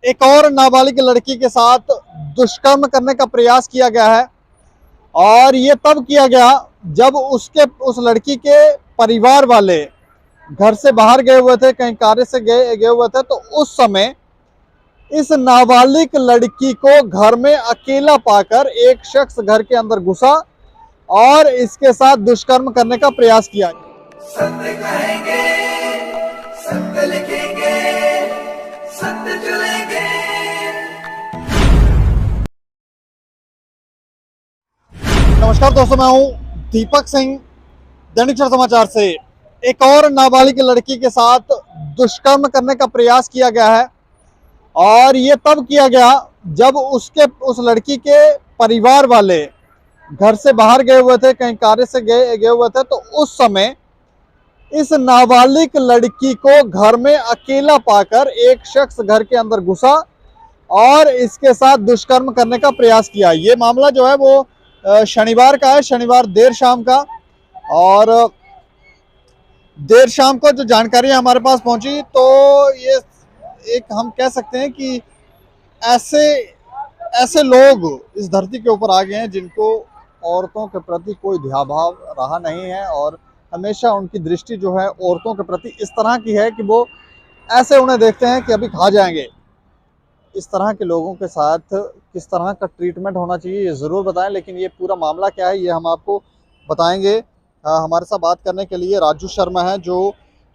एक और नाबालिग लड़की के साथ दुष्कर्म करने का प्रयास किया गया है और ये तब किया गया जब उस लड़की के परिवार वाले घर से बाहर गए हुए थे, कहीं कार्य से गए हुए थे। तो उस समय इस नाबालिग लड़की को घर में अकेला पाकर एक शख्स घर के अंदर घुसा और इसके साथ दुष्कर्म करने का प्रयास किया। सत्य कहेंगे, सत्य लिखेंगे, सत्य चलेंगे। नमस्कार दोस्तों, मैं हूं दीपक सिंह, दैनिक क्षण समाचार से। एक और नाबालिग लड़की के साथ दुष्कर्म करने का प्रयास किया गया है और ये तब किया गया जब उस लड़की के परिवार वाले घर से बाहर गए हुए थे, कहीं कार्य से गए हुए थे। तो उस समय इस नाबालिग लड़की को घर में अकेला पाकर एक शख्स घर के अंदर घुसा और इसके साथ दुष्कर्म करने का प्रयास किया। ये मामला जो है वो शनिवार का है, शनिवार देर शाम का। और देर शाम को जो जानकारी हमारे पास पहुंची तो ये एक हम कह सकते हैं कि ऐसे ऐसे लोग इस धरती के ऊपर आ गए हैं जिनको औरतों के प्रति कोई ध्याभाव रहा नहीं है और हमेशा उनकी दृष्टि जो है औरतों के प्रति इस तरह की है कि वो ऐसे उन्हें देखते हैं कि अभी खा जाएंगे। इस तरह के लोगों के साथ किस तरह का ट्रीटमेंट होना चाहिए ये ज़रूर बताएं, लेकिन ये पूरा मामला क्या है ये हम आपको बताएंगे। हमारे साथ बात करने के लिए राजू शर्मा हैं जो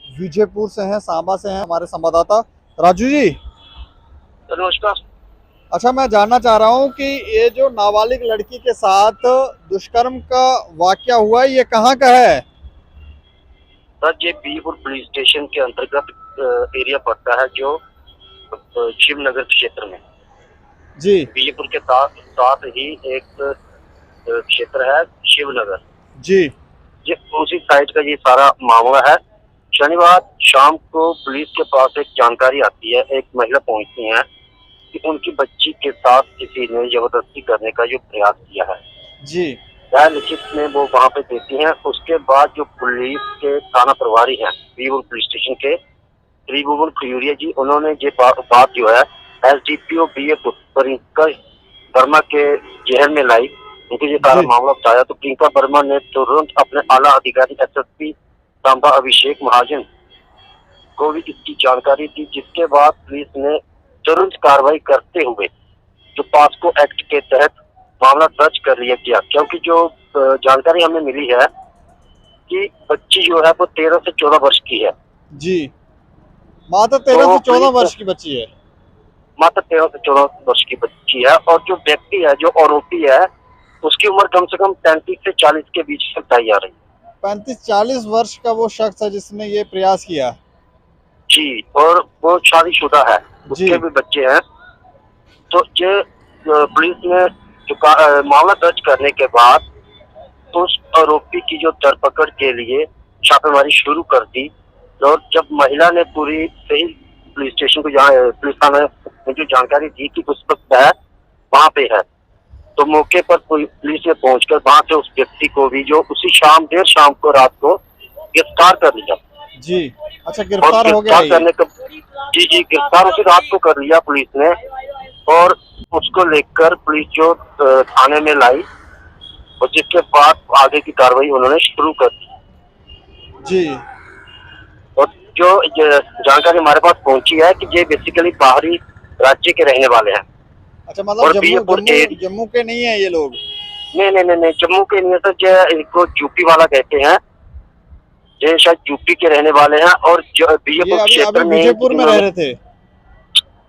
विजयपुर से हैं, सांबा से हैं, हमारे संवाददाता। राजू जी नमस्कार। अच्छा, मैं जानना चाह रहा हूँ कि ये जो नाबालिग लड़की के साथ दुष्कर्म का वाकया हुआ है ये कहाँ का है? सर, ये बीजपुर पुलिस स्टेशन के अंतर्गत एरिया पड़ता है, जो शिवनगर क्षेत्र में। जी बीजपुर के साथ ही एक क्षेत्र है शिवनगर जी ये उसी साइड का ये सारा मामला है। शनिवार शाम को पुलिस के पास एक जानकारी आती है, एक महिला पहुंचती है कि उनकी बच्ची के साथ किसी ने जबरदस्ती करने का जो प्रयास किया है जी वह लिखित में वो वहाँ पे देती हैं। उसके बाद जो पुलिस के थाना प्रभारी हैं बीजपुर पुलिस स्टेशन के त्रिभुवन खजूरिया जी, उन्होंने ये बात जो है एसडीपीओ बीजपुर प्रियंका वर्मा के जहन में लाई। उनको ये सारा मामला बताया तो प्रियंका वर्मा ने तुरंत अपने आला अधिकारी एसएसपी सांबा अभिषेक महाजन को भी इसकी जानकारी दी, जिसके बाद पुलिस ने तुरंत कार्रवाई करते हुए जो पास्को एक्ट के तहत मामला दर्ज कर लिया गया। क्योंकि जो जानकारी हमें मिली है कि बच्ची जो है वो 13 से 14 वर्ष की है। जी, मात्र 13 से 14 वर्ष की बच्ची है। मात्र 13 से 14 वर्ष की बच्ची है और जो व्यक्ति है, जो आरोपी है, उसकी उम्र कम से कम 35 से 40 के बीच में बताई जा रही है। 35-40 वर्ष का वो शख्स है जिसने ये प्रयास किया। जी, और वो शादीशुदा है, उसके भी बच्चे हैं। तो ये पुलिस ने जो मामला दर्ज करने के बाद उस आरोपी की जो धरपकड़ के लिए छापेमारी शुरू कर दी। और जब महिला ने पूरी सही पुलिस स्टेशन को, जहाँ पुलिस थाना में जो जानकारी दी कि उस वक्त है वहाँ पे है, तो मौके पर पुलिस ने पहुंचकर वहाँ से उस व्यक्ति को भी जो उसी शाम देर शाम को रात को गिरफ्तार कर लिया। जी, अच्छा, गिरफ्तार हो गया करने का जी गिरफ्तार उसी रात को कर लिया पुलिस ने। और उसको लेकर पुलिस जो थाने में लाई और जिसके बाद आगे की कार्रवाई उन्होंने शुरू कर दी। जी, और जो जानकारी हमारे पास पहुंची है कि ये बेसिकली बाहरी राज्य के रहने वाले हैं। अच्छा, मतलब जम्मू के नहीं है ये लोग? नहीं, जम्मू के नहीं है सर, इनको यूपी वाला कहते हैं। ये शायद यूपी के रहने वाले हैं और बीजपुर क्षेत्र में विजयपुर में रह रहे थे।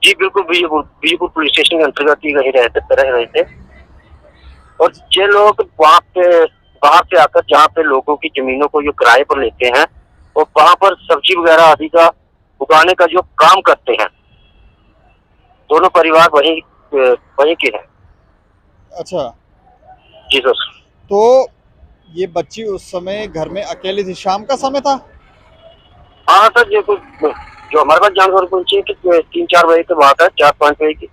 जी बिल्कुल, बीजपुर पुलिस स्टेशन के अंतर्गत ही रह रहे थे। और ये लोग वहाँ पे बाहर से आकर जहाँ पे लोगों की जमीनों को जो किराए पर लेते हैं और वहाँ पर सब्जी वगैरह आदि का उगाने का जो काम करते हैं, दोनों परिवार वही के हैं। अच्छा जी सर। तो ये बच्ची उस समय घर में अकेली थी, शाम का समय था? हाँ सर, ये कुछ जो हमारे पास जानकारी पहुंची है कि 3-4 बजे की बात है, 4-5 बजे की।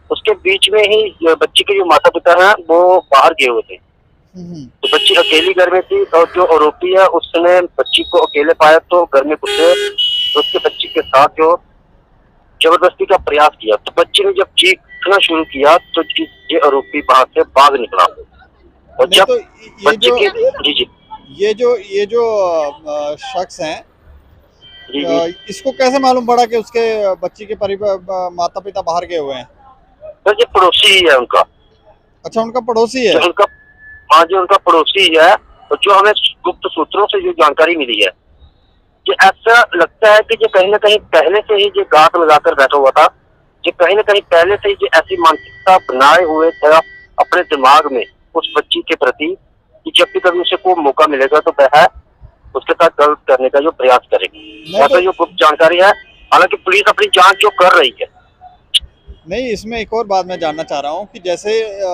उसके बीच में ही बच्ची के जो माता पिता हैं वो बाहर गए हुए थे, तो बच्ची अकेली घर में थी। और जो आरोपी है उसने बच्ची को अकेले पाया तो घर में घुसे, तो उसके बच्ची के साथ जो जबरदस्ती का प्रयास किया। तो बच्चे ने जब चीखना शुरू किया तो ये आरोपी वहां से भाग निकला। और नहीं जब तो ये बच्चे जो के जी जी ये जो शख्स हैं, जी जी इसको कैसे मालूम पड़ा कि उसके बच्ची के परिवार माता पिता बाहर गए हुए हैं? सर ये पड़ोसी ही है उनका, अच्छा, उनका पड़ोसी है। जो उनका, हाँ जो उनका पड़ोसी है। और जो हमें गुप्त सूत्रों से जो जानकारी मिली है, ये ऐसा लगता है कि ये कहीं ना कहीं पहले से ही ये गांठ लगाकर बैठा हुआ था। ये कहीं ना कहीं पहले से ही ये ऐसी मानसिकता बनाए हुए था अपने दिमाग में उस बच्ची के प्रति कि जब भी कभी उसे कोई मौका मिलेगा तो वह उसके साथ गलत करने का जो प्रयास करेगी। नहीं ऐसा तो जो गुप्त जानकारी है, हालांकि पुलिस अपनी जांच जो कर रही है। नहीं, इसमें एक और बात मैं जानना चाह रहा हूँ कि जैसे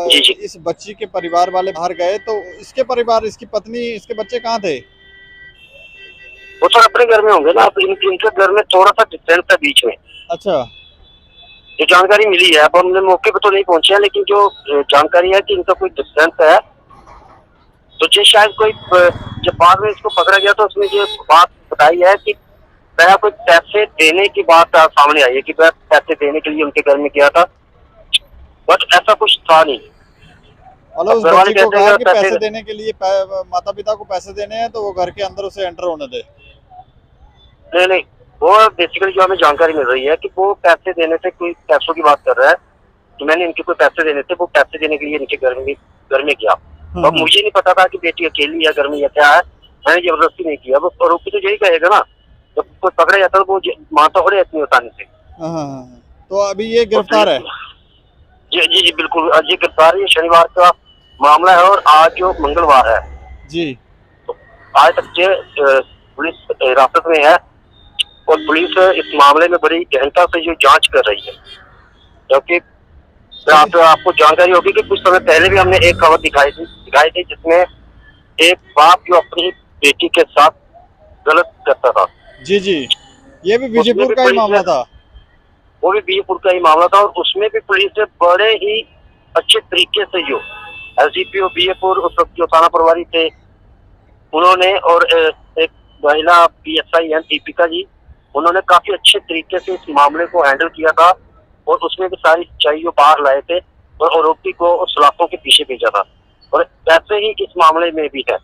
जी जी इस बच्ची के परिवार वाले बाहर गए तो इसके परिवार, इसकी पत्नी, इसके बच्चे कहाँ थे? वो सर अपने घर में होंगे ना, इनके घर में थोड़ा सा डिस्टेंस है बीच में। अच्छा। जो जानकारी मिली है, अब हमने मौके पर तो नहीं पहुंचे हैं, लेकिन जो जानकारी है कि इनका कोई डिस्टेंस है। तो ये शायद कोई जब बाद में इसको पकड़ा गया तो उसमें ये बात बताई है कि वह कोई पैसे देने की बात सामने आई है कि वह पैसे देने के लिए उनके घर में गया था, बट ऐसा कुछ था नहीं। मतलब उस घर वाले बच्ची को कहते कहा हैं कि पैसे देने के लिए माता पिता को पैसे देने हैं तो वो घर के अंदर उसे एंटर होने दे। नहीं नहीं, वो बेसिकली जो हमें जानकारी मिल रही है कि वो पैसे देने से, कोई पैसों की बात कर रहा है कि मैंने इनके कोई पैसे देने थे, वो पैसे देने के लिए इनके घर में गया। अब मुझे नहीं पता था कि बेटी अकेली है घर में या क्या है, मैंने जबरदस्ती नहीं किया। वो आरोपी तो यही कहेगा ना, जब कोई पकड़ा जाता है तो वो मानता हो रहा है इतनी आसानी से। हाँ। तो अभी ये गिरफ्तार है? जी जी जी बिल्कुल, आज ये गिरफ्तार है। ये शनिवार का मामला है और आज जो मंगलवार है जी। तो आज तक ये पुलिस हिरासत में है और पुलिस इस मामले में बड़ी गहनता से जो जांच कर रही है। क्योंकि आपको जानकारी होगी कि कुछ समय पहले भी हमने एक खबर दिखाई थी जिसमें एक बाप जो अपनी बेटी के साथ गलत करता था। जी जी, ये भी विजयपुर का ही मामला था। वो भी बीजपुर का ही मामला था और उसमें भी पुलिस ने बड़े ही अच्छे तरीके से जो एसडीपीओ बीएपुर उस वक्त जो थाना प्रभारी थे उन्होंने, और एक महिला पीएसआई है दीपिका जी, उन्होंने काफी अच्छे तरीके से इस मामले को हैंडल किया था और उसमें भी सारी सच्चाई जो बाहर लाए थे और आरोपी को सलाखों के पीछे भेजा था। और ऐसे ही इस मामले में भी है,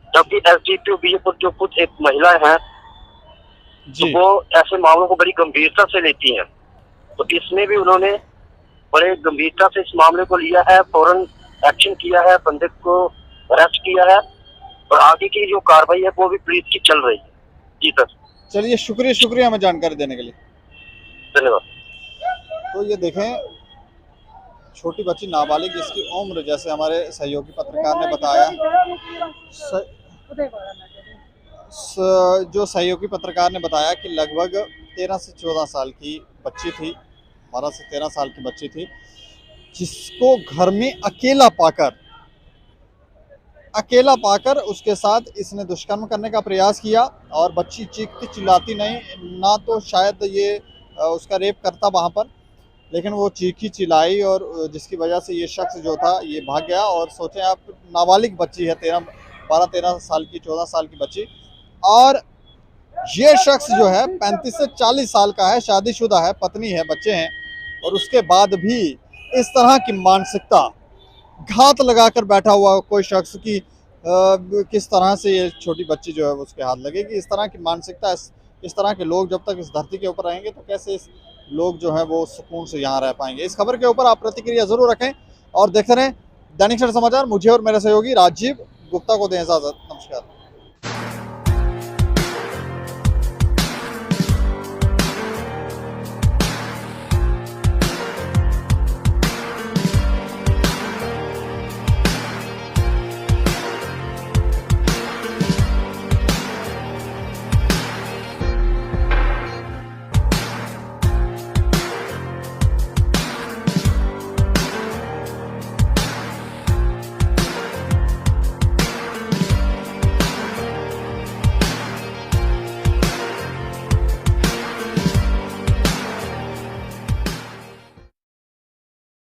जबकि एसडीपीओ बीएपुर जो खुद एक महिला है तो वो ऐसे मामलों को बड़ी गंभीरता से लेती हैं। तो इसमें भी उन्होंने बड़े गंभीरता से इस मामले को लिया है, फौरन एक्शन किया है, बंदे को अरेस्ट किया है और आगे की जो कार्रवाई है वो भी पुलिस की चल रही है। जी सर। चलिए, शुक्रिया हमें जानकारी देने के लिए। धन्यवाद। तो ये देखें, छोटी बच्ची नाबालिग जिसकी उम्र, जैसे हमारे सहयोगी पत्रकार ने बताया, जो सहयोगी पत्रकार ने बताया कि लगभग 13 से 14 साल की बच्ची थी, 12 से 13 साल की बच्ची थी, जिसको घर में अकेला पाकर उसके साथ इसने दुष्कर्म करने का प्रयास किया। और बच्ची चीखती चिल्लाती नहीं, ना तो शायद ये उसका रेप करता वहाँ पर, लेकिन वो चीखी चिल्लाई और जिसकी वजह से ये शख्स जो था ये भाग गया। और सोचें आप, नाबालिग बच्ची है, 12-13 साल की, 14 साल की बच्ची, और ये शख्स जो है 35 से 40 साल का है, शादीशुदा है, पत्नी है, बच्चे हैं, और उसके बाद भी इस तरह की मानसिकता, घात लगाकर बैठा हुआ कोई शख्स की किस तरह से ये छोटी बच्ची जो है उसके हाथ लगेगी। इस तरह की मानसिकता, इस तरह के लोग जब तक इस धरती के ऊपर रहेंगे तो कैसे इस लोग जो है वो सुकून से यहाँ रह पाएंगे। इस खबर के ऊपर आप प्रतिक्रिया जरूर रखें और देखते रहें दैनिक सवेरा समाचार। मुझे और मेरे सहयोगी राजीव गुप्ता को दें इजाजत। नमस्कार।